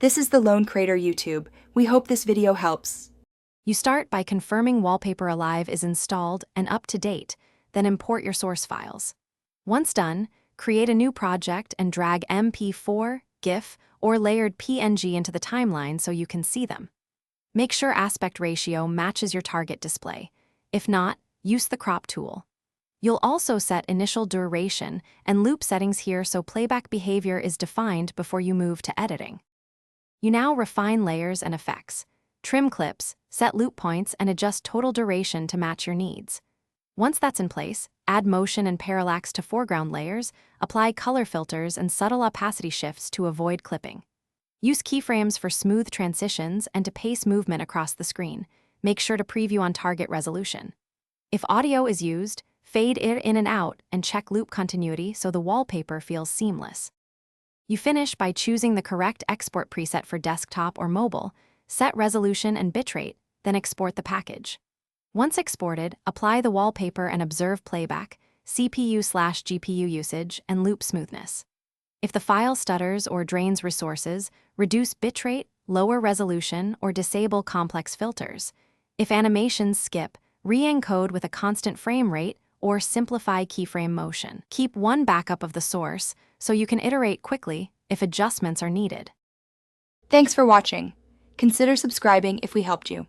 This is the Lone Creator YouTube. We hope this video helps. You start by confirming Wallpaper Alive is installed and up to date, then import your source files. Once done, create a new project and drag MP4, GIF, or layered PNG into the timeline so you can see them. Make sure aspect ratio matches your target display. If not, use the crop tool. You'll also set initial duration and loop settings here so playback behavior is defined before you move to editing. You now refine layers and effects, trim clips, set loop points, and adjust total duration to match your needs. Once that's in place, add motion and parallax to foreground layers, apply color filters and subtle opacity shifts to avoid clipping. Use keyframes for smooth transitions and to pace movement across the screen. Make sure to preview on target resolution. If audio is used, fade it in and out and check loop continuity so the wallpaper feels seamless. You finish by choosing the correct export preset for desktop or mobile, set resolution and bitrate, then export the package. Once exported, apply the wallpaper and observe playback, CPU/GPU usage, and loop smoothness. If the file stutters or drains resources, reduce bitrate, lower resolution, or disable complex filters. If animations skip, re-encode with a constant frame rate or simplify keyframe motion. Keep one backup of the source so you can iterate quickly if adjustments are needed. Thanks for watching. Consider subscribing if we helped you.